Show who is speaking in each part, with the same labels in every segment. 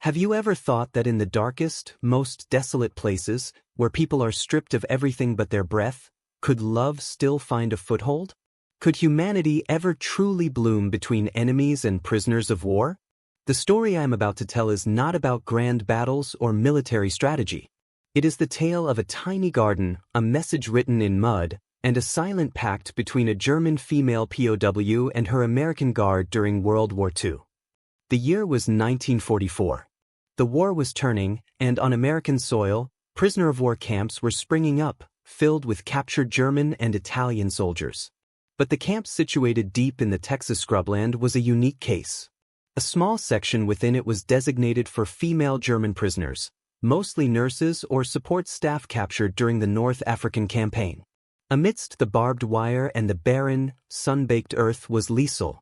Speaker 1: Have you ever thought that in the darkest, most desolate places, where people are stripped of everything but their breath, could love still find a foothold? Could humanity ever truly bloom between enemies and prisoners of war? The story I am about to tell is not about grand battles or military strategy. It is the tale of a tiny garden, a message written in mud, and a silent pact between a German female POW and her American guard during World War II. The year was 1944. The war was turning, and on American soil, prisoner-of-war camps were springing up, filled with captured German and Italian soldiers. But the camp situated deep in the Texas scrubland was a unique case. A small section within it was designated for female German prisoners, mostly nurses or support staff captured during the North African campaign. Amidst the barbed wire and the barren, sun-baked earth was Liesl.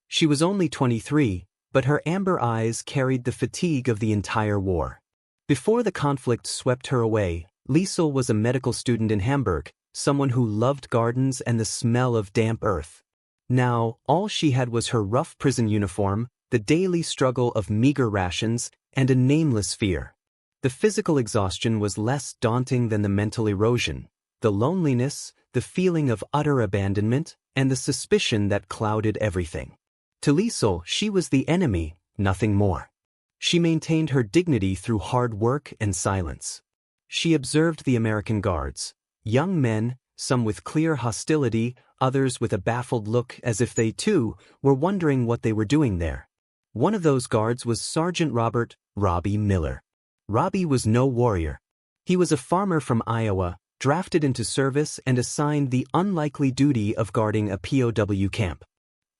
Speaker 1: She was only 23, but her amber eyes carried the fatigue of the entire war. Before the conflict swept her away, Liesl was a medical student in Hamburg, someone who loved gardens and the smell of damp earth. Now, all she had was her rough prison uniform, the daily struggle of meager rations, and a nameless fear. The physical exhaustion was less daunting than the mental erosion, the loneliness, the feeling of utter abandonment, and the suspicion that clouded everything. To Liesl, she was the enemy, nothing more. She maintained her dignity through hard work and silence. She observed the American guards, young men, some with clear hostility, others with a baffled look as if they, too, were wondering what they were doing there. One of those guards was Sergeant Robbie Miller. Robbie was no warrior. He was a farmer from Iowa, drafted into service and assigned the unlikely duty of guarding a POW camp.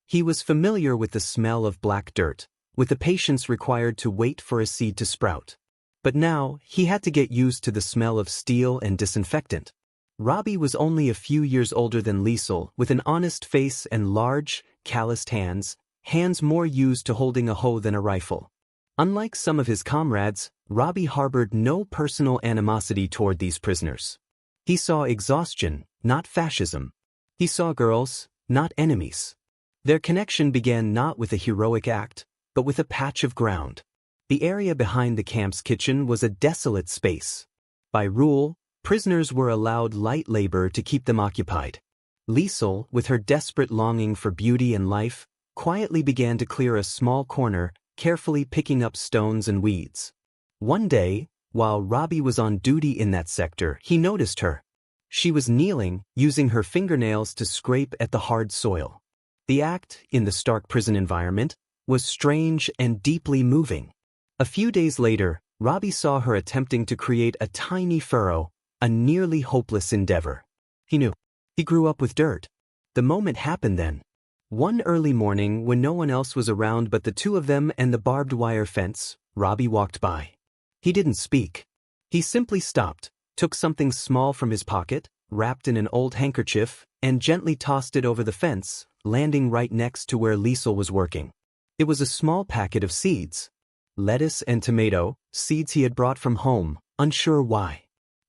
Speaker 1: He was familiar with the smell of black dirt, with the patience required to wait for a seed to sprout. But now, he had to get used to the smell of steel and disinfectant. Robbie was only a few years older than Liesl, with an honest face and large, calloused hands more used to holding a hoe than a rifle. Unlike some of his comrades, Robbie harbored no personal animosity toward these prisoners. He saw exhaustion, not fascism. He saw girls, not enemies. Their connection began not with a heroic act, but with a patch of ground. The area behind the camp's kitchen was a desolate space. By rule, prisoners were allowed light labor to keep them occupied. Liesl, with her desperate longing for beauty and life, quietly began to clear a small corner, carefully picking up stones and weeds. One day, while Robbie was on duty in that sector, he noticed her. She was kneeling, using her fingernails to scrape at the hard soil. The act, in the stark prison environment, was strange and deeply moving. A few days later, Robbie saw her attempting to create a tiny furrow, a nearly hopeless endeavor. He knew. He grew up with dirt. The moment happened then. One early morning, when no one else was around but the two of them and the barbed wire fence, Robbie walked by. He didn't speak. He simply stopped, took something small from his pocket, wrapped in an old handkerchief, and gently tossed it over the fence, landing right next to where Liesl was working. It was a small packet of seeds. Lettuce and tomato, seeds he had brought from home, unsure why.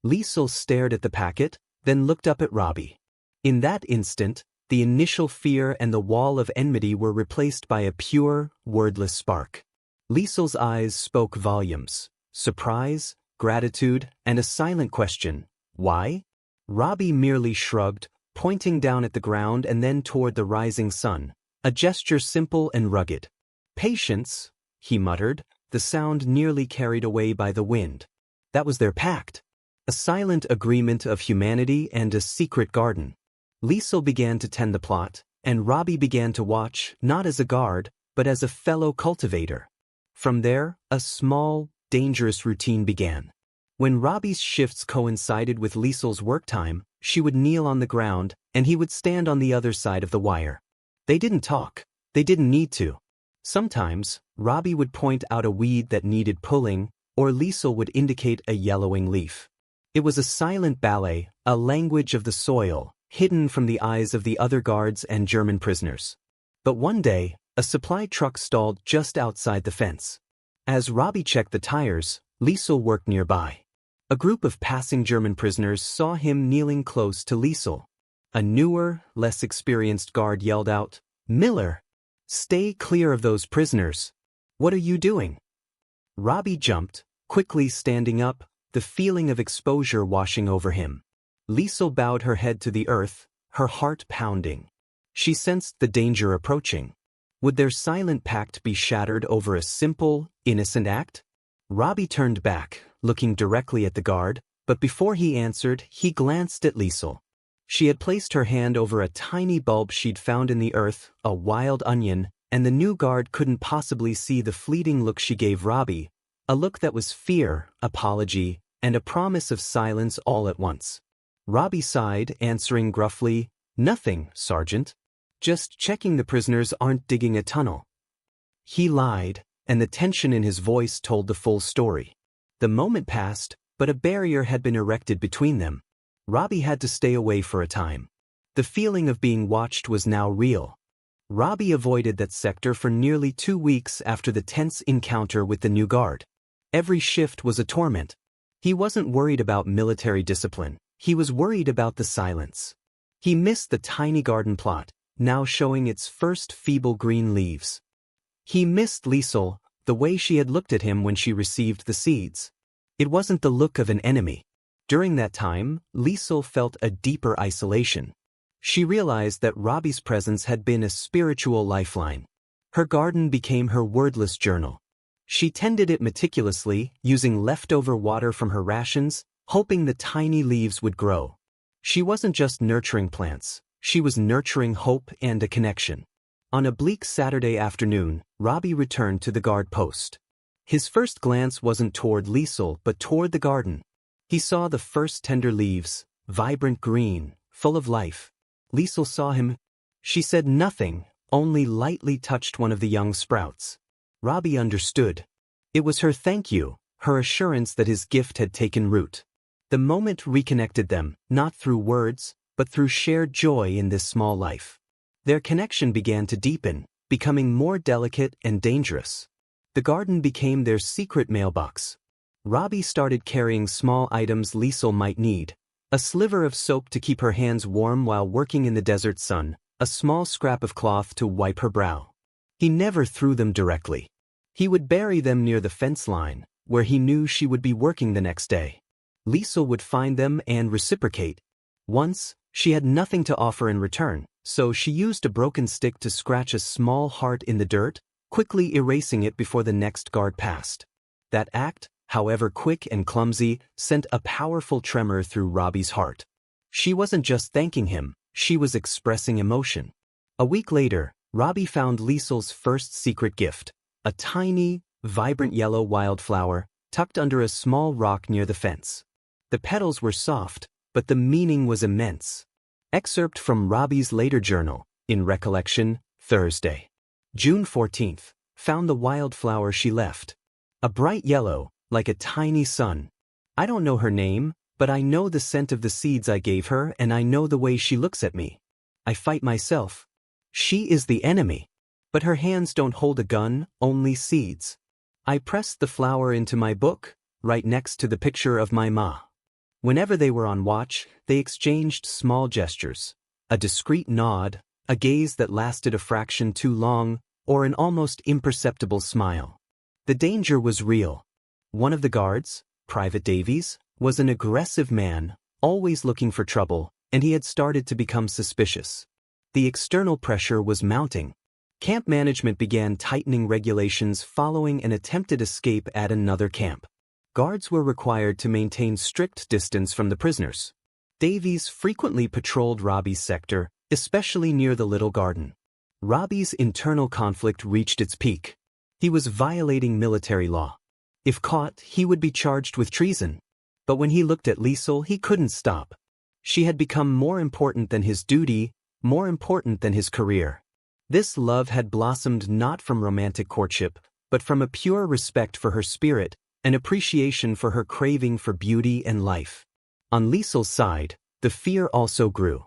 Speaker 1: Liesl stared at the packet, then looked up at Robbie. In that instant, the initial fear and the wall of enmity were replaced by a pure, wordless spark. Liesl's eyes spoke volumes: surprise, gratitude, and a silent question: why? Robbie merely shrugged, pointing down at the ground and then toward the rising sun, a gesture simple and rugged. Patience, he muttered, the sound nearly carried away by the wind. That was their pact. A silent agreement of humanity and a secret garden. Liesl began to tend the plot, and Robbie began to watch, not as a guard, but as a fellow cultivator. From there, a small, dangerous routine began. When Robbie's shifts coincided with Liesl's work time, she would kneel on the ground, and he would stand on the other side of the wire. They didn't talk. They didn't need to. Sometimes, Robbie would point out a weed that needed pulling, or Liesl would indicate a yellowing leaf. It was a silent ballet, a language of the soil, hidden from the eyes of the other guards and German prisoners. But one day, a supply truck stalled just outside the fence. As Robbie checked the tires, Liesl worked nearby. A group of passing German prisoners saw him kneeling close to Liesl. A newer, less experienced guard yelled out, "Miller! Stay clear of those prisoners. What are you doing?" Robbie jumped, quickly standing up, the feeling of exposure washing over him. Liesl bowed her head to the earth, her heart pounding. She sensed the danger approaching. Would their silent pact be shattered over a simple, innocent act? Robbie turned back, looking directly at the guard, but before he answered, he glanced at Liesl. She had placed her hand over a tiny bulb she'd found in the earth, a wild onion, and the new guard couldn't possibly see the fleeting look she gave Robbie, a look that was fear, apology, and a promise of silence all at once. Robbie sighed, answering gruffly, "Nothing, Sergeant. Just checking the prisoners aren't digging a tunnel." He lied, and the tension in his voice told the full story. The moment passed, but a barrier had been erected between them. Robbie had to stay away for a time. The feeling of being watched was now real. Robbie avoided that sector for nearly 2 weeks after the tense encounter with the new guard. Every shift was a torment. He wasn't worried about military discipline. He was worried about the silence. He missed the tiny garden plot, now showing its first feeble green leaves. He missed Liesl, the way she had looked at him when she received the seeds. It wasn't the look of an enemy. During that time, Liesl felt a deeper isolation. She realized that Robbie's presence had been a spiritual lifeline. Her garden became her wordless journal. She tended it meticulously, using leftover water from her rations, hoping the tiny leaves would grow. She wasn't just nurturing plants, she was nurturing hope and a connection. On a bleak Saturday afternoon, Robbie returned to the guard post. His first glance wasn't toward Liesl but toward the garden. He saw the first tender leaves, vibrant green, full of life. Liesl saw him. She said nothing, only lightly touched one of the young sprouts. Robbie understood. It was her thank you, her assurance that his gift had taken root. The moment reconnected them, not through words, but through shared joy in this small life. Their connection began to deepen, becoming more delicate and dangerous. The garden became their secret mailbox. Robbie started carrying small items Liesl might need. A sliver of soap to keep her hands warm while working in the desert sun, a small scrap of cloth to wipe her brow. He never threw them directly. He would bury them near the fence line, where he knew she would be working the next day. Liesl would find them and reciprocate. Once, she had nothing to offer in return, so she used a broken stick to scratch a small heart in the dirt, quickly erasing it before the next guard passed. That act, however quick and clumsy, sent a powerful tremor through Robbie's heart. She wasn't just thanking him, she was expressing emotion. A week later, Robbie found Liesl's first secret gift, a tiny, vibrant yellow wildflower, tucked under a small rock near the fence. The petals were soft, but the meaning was immense. Excerpt from Robbie's later journal, in recollection, Thursday, June 14th, found the wildflower she left. A bright yellow, like a tiny sun. I don't know her name, but I know the scent of the seeds I gave her and I know the way she looks at me. I fight myself. She is the enemy. But her hands don't hold a gun, only seeds. I pressed the flower into my book, right next to the picture of my ma. Whenever they were on watch, they exchanged small gestures. A discreet nod, a gaze that lasted a fraction too long, or an almost imperceptible smile. The danger was real. One of the guards, Private Davies, was an aggressive man, always looking for trouble, and he had started to become suspicious. The external pressure was mounting. Camp management began tightening regulations following an attempted escape at another camp. Guards were required to maintain strict distance from the prisoners. Davies frequently patrolled Robbie's sector, especially near the little garden. Robbie's internal conflict reached its peak. He was violating military law. If caught, he would be charged with treason. But when he looked at Liesl, he couldn't stop. She had become more important than his duty, more important than his career. This love had blossomed not from romantic courtship, but from a pure respect for her spirit, an appreciation for her craving for beauty and life. On Liesl's side, the fear also grew.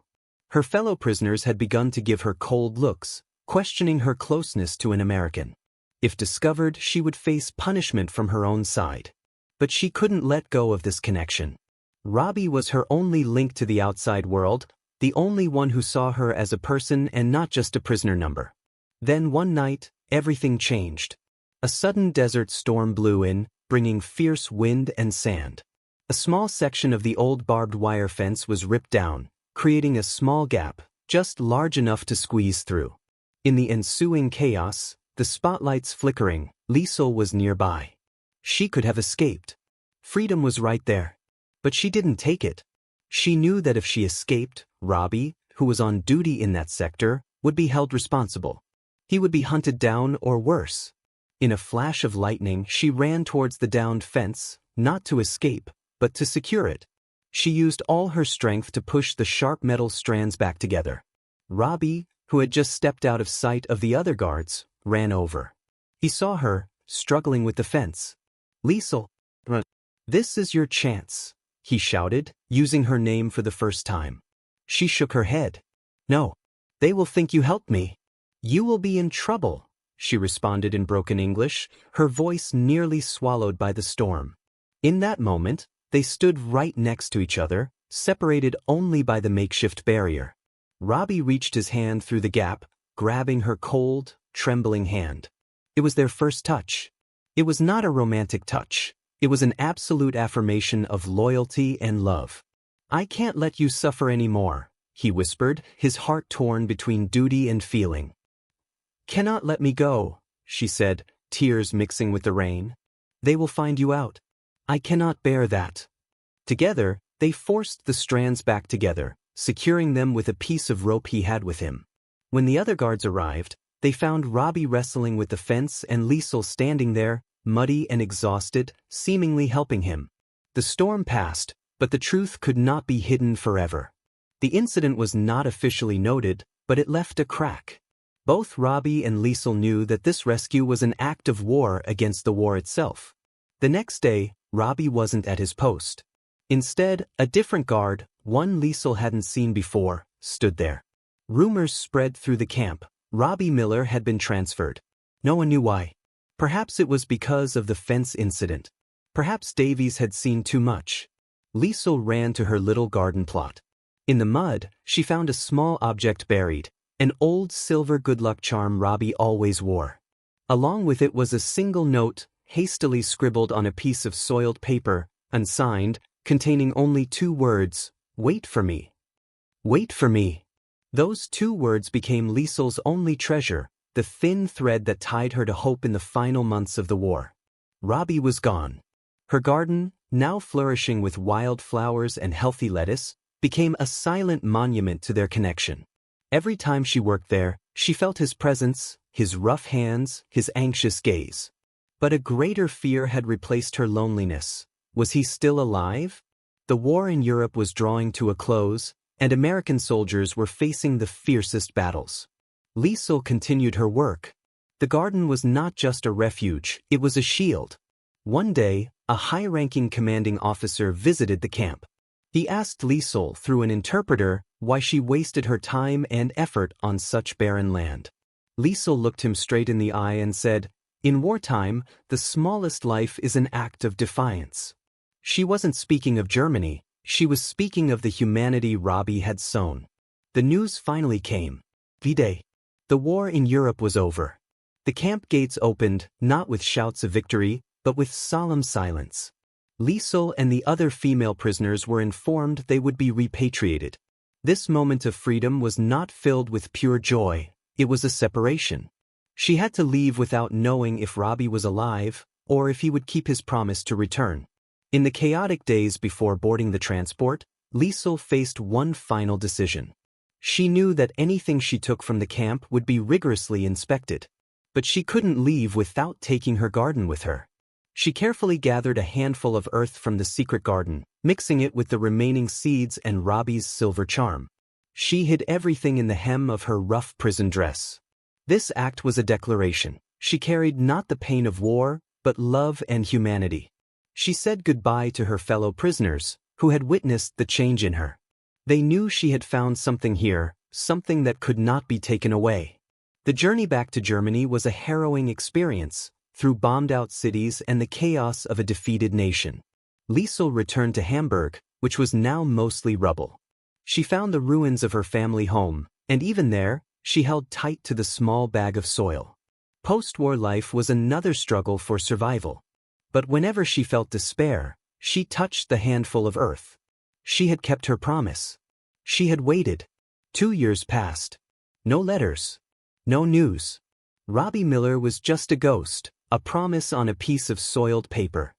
Speaker 1: Her fellow prisoners had begun to give her cold looks, questioning her closeness to an American. If discovered, she would face punishment from her own side. But she couldn't let go of this connection. Robbie was her only link to the outside world, the only one who saw her as a person and not just a prisoner number. Then one night, everything changed. A sudden desert storm blew in, bringing fierce wind and sand. A small section of the old barbed wire fence was ripped down, creating a small gap, just large enough to squeeze through. In the ensuing chaos, the spotlights flickering, Liesl was nearby. She could have escaped. Freedom was right there. But she didn't take it. She knew that if she escaped, Robbie, who was on duty in that sector, would be held responsible. He would be hunted down or worse. In a flash of lightning, she ran towards the downed fence, not to escape, but to secure it. She used all her strength to push the sharp metal strands back together. Robbie, who had just stepped out of sight of the other guards, ran over. He saw her, struggling with the fence. "Liesl, this is your chance," he shouted, using her name for the first time. She shook her head. "No. They will think you helped me. You will be in trouble," she responded in broken English, her voice nearly swallowed by the storm. In that moment, they stood right next to each other, separated only by the makeshift barrier. Robbie reached his hand through the gap, grabbing her cold, trembling hand. It was their first touch. It was not a romantic touch. It was an absolute affirmation of loyalty and love. "I can't let you suffer anymore," he whispered, his heart torn between duty and feeling. "Cannot let me go," she said, tears mixing with the rain. "They will find you out. I cannot bear that." Together, they forced the strands back together, securing them with a piece of rope he had with him. When the other guards arrived, they found Robbie wrestling with the fence and Liesl standing there, muddy and exhausted, seemingly helping him. The storm passed, but the truth could not be hidden forever. The incident was not officially noted, but it left a crack. Both Robbie and Liesl knew that this rescue was an act of war against the war itself. The next day, Robbie wasn't at his post. Instead, a different guard, one Liesl hadn't seen before, stood there. Rumors spread through the camp. Robbie Miller had been transferred. No one knew why. Perhaps it was because of the fence incident. Perhaps Davies had seen too much. Liesl ran to her little garden plot. In the mud, she found a small object buried, an old silver good luck charm Robbie always wore. Along with it was a single note, hastily scribbled on a piece of soiled paper, unsigned, containing only 2 words, "Wait for me. Wait for me." Those 2 words became Liesl's only treasure, the thin thread that tied her to hope in the final months of the war. Robbie was gone. Her garden, now flourishing with wild flowers and healthy lettuce, became a silent monument to their connection. Every time she worked there, she felt his presence, his rough hands, his anxious gaze. But a greater fear had replaced her loneliness. Was he still alive? The war in Europe was drawing to a close, and American soldiers were facing the fiercest battles. Liesl continued her work. The garden was not just a refuge, it was a shield. One day, a high-ranking commanding officer visited the camp. He asked Liesl through an interpreter why she wasted her time and effort on such barren land. Liesl looked him straight in the eye and said, "In wartime, the smallest life is an act of defiance." She wasn't speaking of Germany, she was speaking of the humanity Robbie had sown. The news finally came. V-Day. The war in Europe was over. The camp gates opened, not with shouts of victory, but with solemn silence. Liesl and the other female prisoners were informed they would be repatriated. This moment of freedom was not filled with pure joy, it was a separation. She had to leave without knowing if Robbie was alive, or if he would keep his promise to return. In the chaotic days before boarding the transport, Liesl faced one final decision. She knew that anything she took from the camp would be rigorously inspected. But she couldn't leave without taking her garden with her. She carefully gathered a handful of earth from the secret garden, mixing it with the remaining seeds and Robbie's silver charm. She hid everything in the hem of her rough prison dress. This act was a declaration. She carried not the pain of war, but love and humanity. She said goodbye to her fellow prisoners, who had witnessed the change in her. They knew she had found something here, something that could not be taken away. The journey back to Germany was a harrowing experience, through bombed-out cities and the chaos of a defeated nation. Liesl returned to Hamburg, which was now mostly rubble. She found the ruins of her family home, and even there, she held tight to the small bag of soil. Post-war life was another struggle for survival. But whenever she felt despair, she touched the handful of earth. She had kept her promise. She had waited. 2 years passed. No letters. No news. Robbie Miller was just a ghost, a promise on a piece of soiled paper.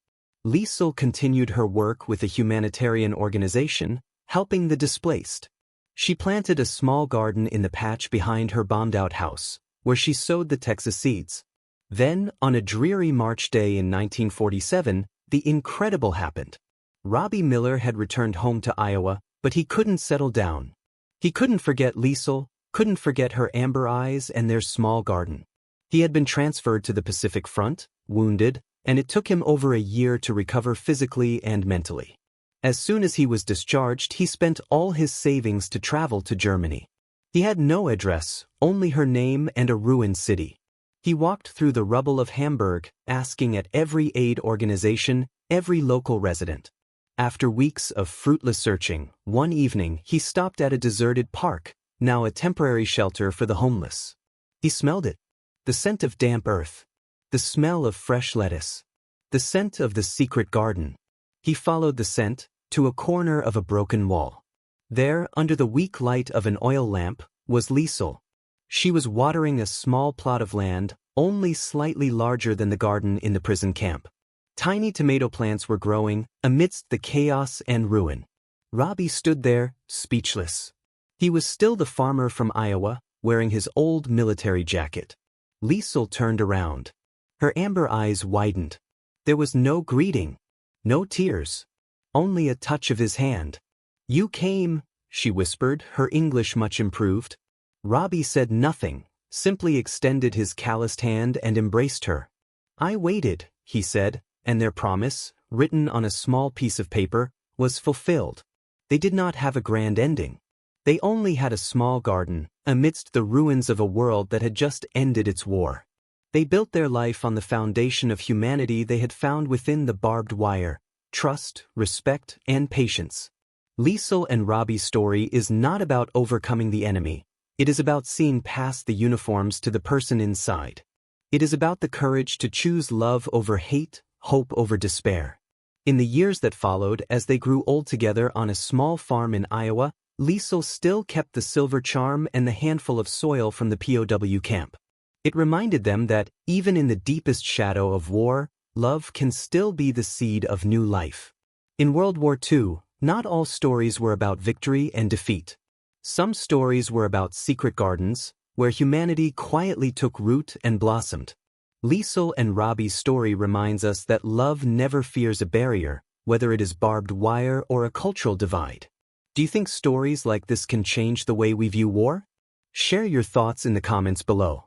Speaker 1: Liesl continued her work with a humanitarian organization, helping the displaced. She planted a small garden in the patch behind her bombed-out house, where she sowed the Texas seeds. Then, on a dreary March day in 1947, the incredible happened. Robbie Miller had returned home to Iowa, but he couldn't settle down. He couldn't forget Liesl, couldn't forget her amber eyes and their small garden. He had been transferred to the Pacific Front, wounded, and it took him over a year to recover physically and mentally. As soon as he was discharged, he spent all his savings to travel to Germany. He had no address, only her name and a ruined city. He walked through the rubble of Hamburg, asking at every aid organization, every local resident. After weeks of fruitless searching, one evening he stopped at a deserted park, now a temporary shelter for the homeless. He smelled it. The scent of damp earth. The smell of fresh lettuce. The scent of the secret garden. He followed the scent to a corner of a broken wall. There, under the weak light of an oil lamp, was Liesl. She was watering a small plot of land, only slightly larger than the garden in the prison camp. Tiny tomato plants were growing amidst the chaos and ruin. Robbie stood there, speechless. He was still the farmer from Iowa, wearing his old military jacket. Liesl turned around. Her amber eyes widened. There was no greeting, no tears, only a touch of his hand. "You came," she whispered, her English much improved. Robbie said nothing, simply extended his calloused hand and embraced her. "I waited," he said, and their promise, written on a small piece of paper, was fulfilled. They did not have a grand ending. They only had a small garden, amidst the ruins of a world that had just ended its war. They built their life on the foundation of humanity they had found within the barbed wire: trust, respect, and patience. Liesl and Robbie's story is not about overcoming the enemy. It is about seeing past the uniforms to the person inside. It is about the courage to choose love over hate, hope over despair. In the years that followed, as they grew old together on a small farm in Iowa, Liesl still kept the silver charm and the handful of soil from the POW camp. It reminded them that, even in the deepest shadow of war, love can still be the seed of new life. In World War II, not all stories were about victory and defeat. Some stories were about secret gardens, where humanity quietly took root and blossomed. Liesl and Robbie's story reminds us that love never fears a barrier, whether it is barbed wire or a cultural divide. Do you think stories like this can change the way we view war? Share your thoughts in the comments below.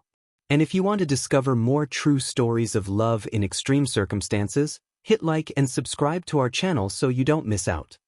Speaker 1: And if you want to discover more true stories of love in extreme circumstances, hit like and subscribe to our channel so you don't miss out.